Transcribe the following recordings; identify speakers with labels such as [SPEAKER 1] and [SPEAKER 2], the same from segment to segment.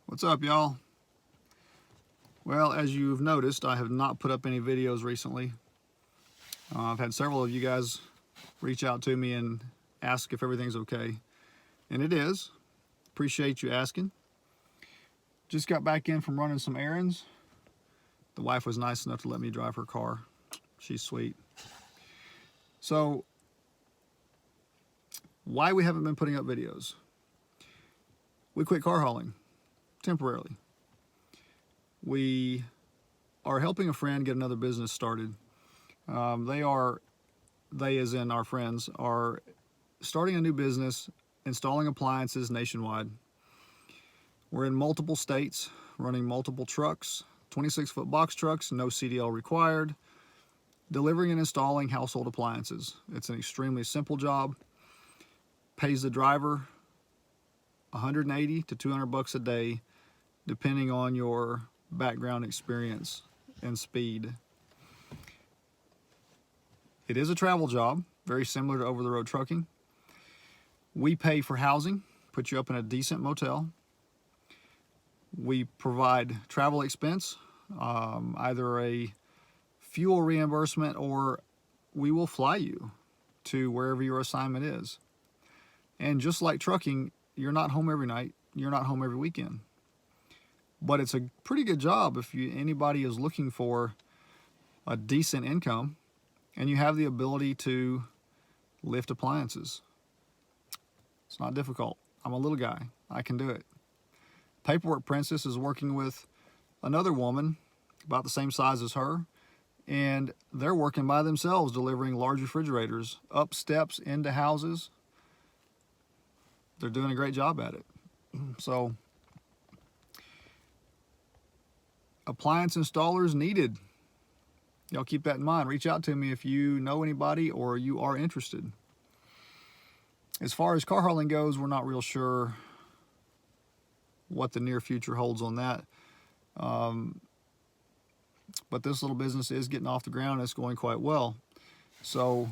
[SPEAKER 1] What's up, y'all? Well, as you've noticed, I have not put up any videos recently. I've had several of you guys reach out to me and ask if everything's okay. And it is. Appreciate you asking. Just got back in from running some errands. The wife was nice enough to let me drive her car. She's sweet. So, why we haven't been putting up videos? We quit car hauling temporarily. We are helping a friend get another business started. They as in our friends, are starting a new business, installing appliances nationwide. We're in multiple states, running multiple trucks, 26-foot box trucks, no CDL required, delivering and installing household appliances. It's an extremely simple job. Pays the driver $180 to $200 a day, depending on your background experience and speed. It is a travel job, very similar to over-the-road trucking. We pay for housing, put you up in a decent motel. We provide travel expense, either a fuel reimbursement or we will fly you to wherever your assignment is. And just like trucking, you're not home every night, you're not home every weekend. But it's a pretty good job if anybody is looking for a decent income and you have the ability to lift appliances. It's not difficult. I'm a little guy. I can do it. Paperwork Princess is working with another woman about the same size as her, and they're working by themselves delivering large refrigerators up steps into houses. They're doing a great job at it. So, appliance installers needed. Y'all keep that in mind. Reach out to me if you know anybody or you are interested. As far as car hauling goes, we're not real sure what the near future holds on that. But this little business is getting off the ground. It's going quite well. So,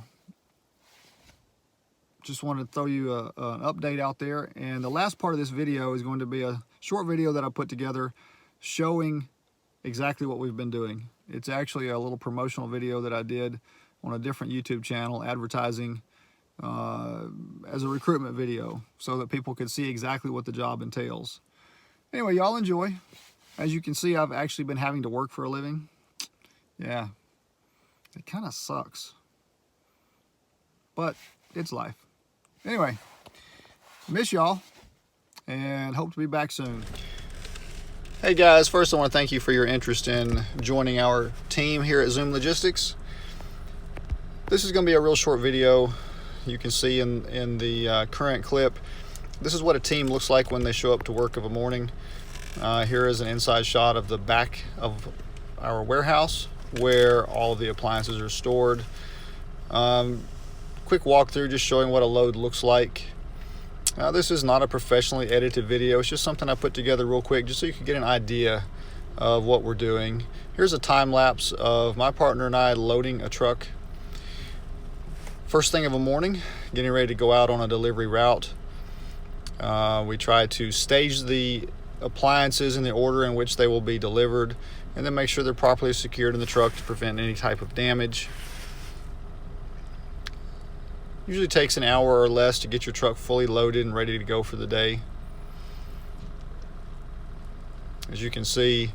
[SPEAKER 1] just wanted to throw you an update out there. And the last part of this video is going to be a short video that I put together showing exactly what we've been doing. It's actually a little promotional video that I did on a different YouTube channel advertising as a recruitment video so that people could see exactly what the job entails. Anyway, y'all enjoy. As you can see, I've actually been having to work for a living. Yeah, it kind of sucks, but it's life. Anyway, miss y'all and hope to be back soon. Hey guys, first I want to thank you for your interest in joining our team here at Zoom Logistics. This is going to be a real short video. You can see in the current clip, this is what a team looks like when they show up to work of a morning. Here is an inside shot of the back of our warehouse where all of the appliances are stored. Quick walkthrough just showing what a load looks like. This is not a professionally edited video. It's just something I put together real quick just so you can get an idea of what we're doing. Here's a time lapse of my partner and I loading a truck. First thing of a morning, getting ready to go out on a delivery route. We try to stage the appliances in the order in which they will be delivered and then make sure they're properly secured in the truck to prevent any type of damage. Usually takes an hour or less to get your truck fully loaded and ready to go for the day. As you can see,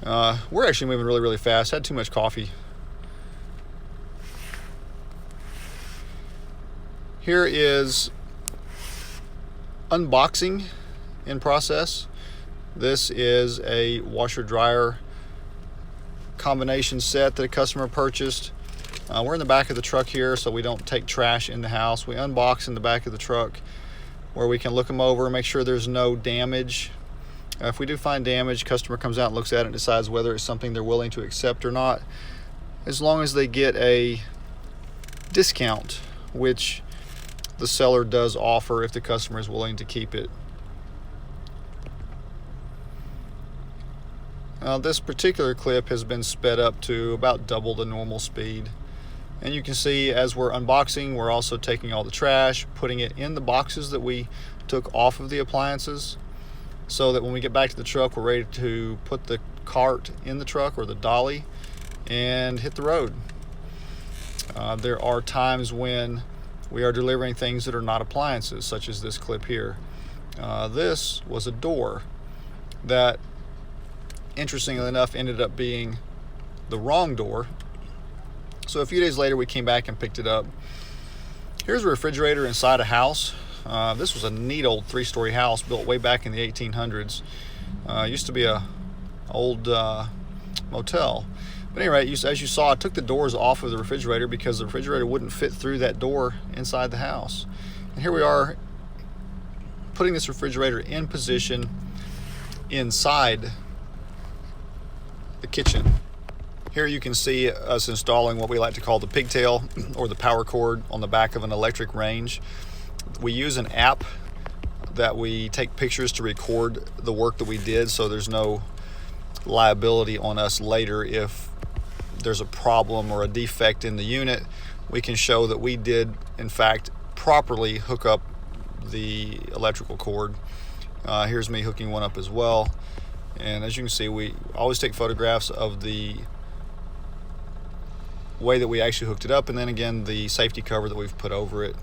[SPEAKER 1] we're actually moving really fast. Had too much coffee. Here is unboxing in process. This is a washer dryer combination set that a customer purchased. We're in the back of the truck here so we don't take trash in the house. We unbox in the back of the truck where we can look them over and make sure there's no damage. If we do find damage, customer comes out and looks at it and decides whether it's something they're willing to accept or not, as long as they get a discount, which the seller does offer if the customer is willing to keep it. This particular clip has been sped up to about double the normal speed. And you can see as we're unboxing, we're also taking all the trash, putting it in the boxes that we took off of the appliances. so that when we get back to the truck, we're ready to put the cart in the truck or the dolly and hit the road. There are times when we are delivering things that are not appliances, such as this clip here. This was a door that, interestingly enough, ended up being the wrong door. So a few days later, we came back and picked it up. Here's a refrigerator inside a house. This was a neat old 3-story house built way back in the 1800s. Used to be a old motel. But anyway, as you saw, I took the doors off of the refrigerator because the refrigerator wouldn't fit through that door inside the house. And here we are putting this refrigerator in position inside the kitchen. Here you can see us installing what we like to call the pigtail or the power cord on the back of an electric range. We use an app that we take pictures to record the work that we did, so there's no liability on us later if there's a problem or a defect in the unit. We can show that we did in fact properly hook up the electrical cord. Here's me hooking one up as well, and as you can see, we always take photographs of the way that we actually hooked it up, and then again the safety cover that we've put over it.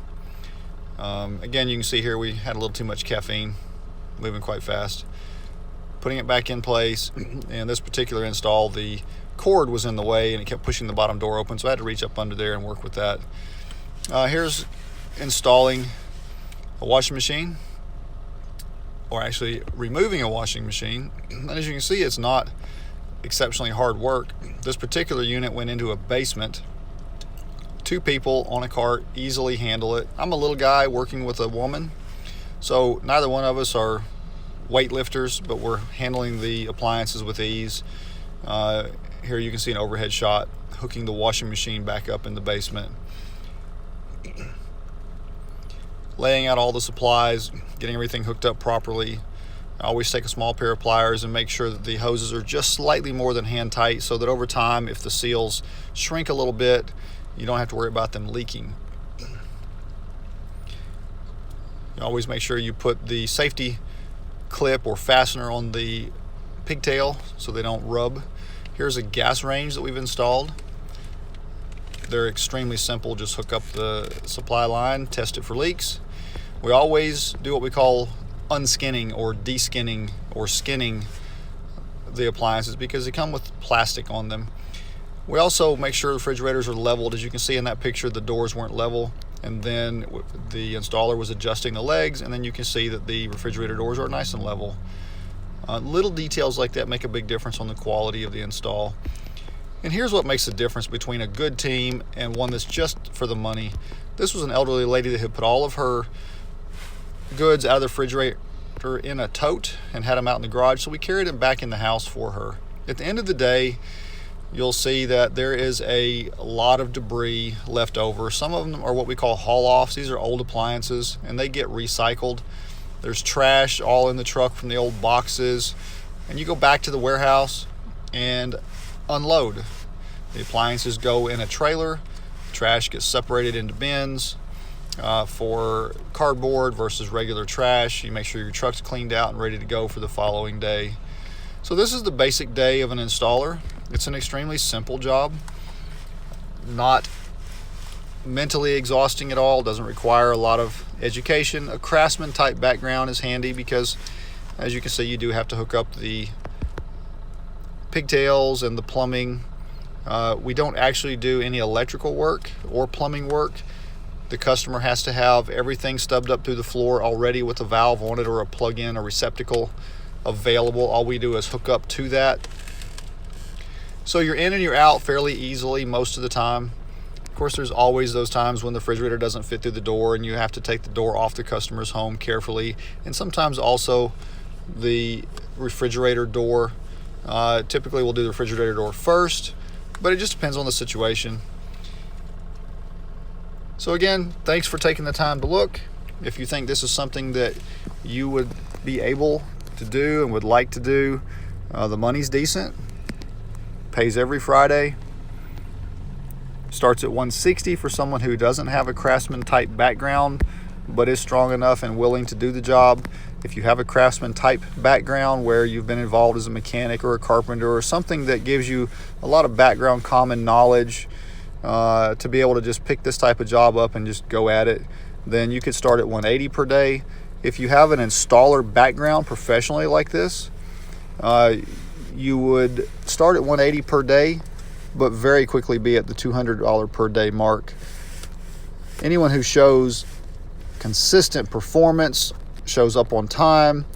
[SPEAKER 1] Again, you can see here we had a little too much caffeine, moving quite fast. Putting it back in place, and this particular install, the cord was in the way and it kept pushing the bottom door open, so I had to reach up under there and work with that. Here's installing a washing machine, or actually removing a washing machine. And as you can see, it's not exceptionally hard work. This particular unit went into a basement. 2 people on a cart easily handle it. I'm a little guy working with a woman, so neither one of us are weightlifters, but we're handling the appliances with ease. Here you can see an overhead shot hooking the washing machine back up in the basement. Laying out all the supplies, getting everything hooked up properly. I always take a small pair of pliers and make sure that the hoses are just slightly more than hand tight, so that over time, if the seals shrink a little bit, you don't have to worry about them leaking. You always make sure you put the safety clip or fastener on the pigtail so they don't rub. Here's a gas range that we've installed. They're extremely simple. Just hook up the supply line, test it for leaks. We always do what we call unskinning or deskinning or skinning the appliances because they come with plastic on them. We also make sure the refrigerators are leveled. As you can see in that picture, the doors weren't level, and then the installer was adjusting the legs, and then you can see that the refrigerator doors are nice and level. Little details like that make a big difference on the quality of the install. And here's what makes the difference between a good team and one that's just for the money. This was an elderly lady that had put all of her goods out of the refrigerator in a tote and had them out in the garage, so we carried them back in the house for her. At the end of the day, you'll see that there is a lot of debris left over. Some of them are what we call haul-offs. These are old appliances and they get recycled. There's trash all in the truck from the old boxes, and you go back to the warehouse and unload. The appliances go in a trailer. Trash gets separated into bins for cardboard versus regular trash. You make sure your truck's cleaned out and ready to go for the following day. So this is the basic day of an installer. It's an extremely simple job, not mentally exhausting at all, doesn't require a lot of education. A craftsman type background is handy because, as you can see, you do have to hook up the pigtails and the plumbing. We don't actually do any electrical work or plumbing work. The customer has to have everything stubbed up through the floor already with a valve on it or a plug-in or receptacle available. All we do is hook up to that. So you're in and you're out fairly easily most of the time. Of course, there's always those times when the refrigerator doesn't fit through the door and you have to take the door off the customer's home carefully. And sometimes also the refrigerator door. Typically we'll do the refrigerator door first, but it just depends on the situation. So again, thanks for taking the time to look. If you think this is something that you would be able to do and would like to do, the money's decent. Pays every Friday. Starts at $160 for someone who doesn't have a craftsman type background but is strong enough and willing to do the job. If you have a craftsman type background where you've been involved as a mechanic or a carpenter or something that gives you a lot of background common knowledge to be able to just pick this type of job up and just go at it, then you could start at $180 per day. If you have an installer background professionally like this, you would start at $180 per day, but very quickly be at the $200 per day mark. Anyone who shows consistent performance, shows up on time,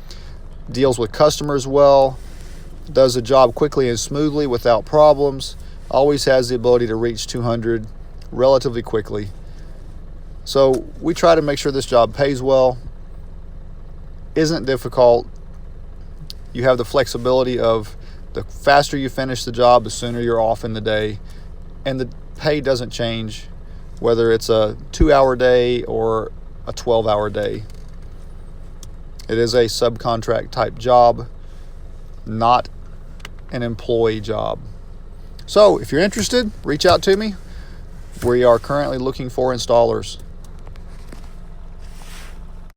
[SPEAKER 1] deals with customers well, does the job quickly and smoothly without problems, always has the ability to reach 200 relatively quickly. So we try to make sure this job pays well, isn't difficult. You have the flexibility of the faster you finish the job, the sooner you're off in the day, and the pay doesn't change whether it's a 2-hour day or a 12-hour day. It is a subcontract type job, not an employee job. So if you're interested, reach out to me. We are currently looking for installers.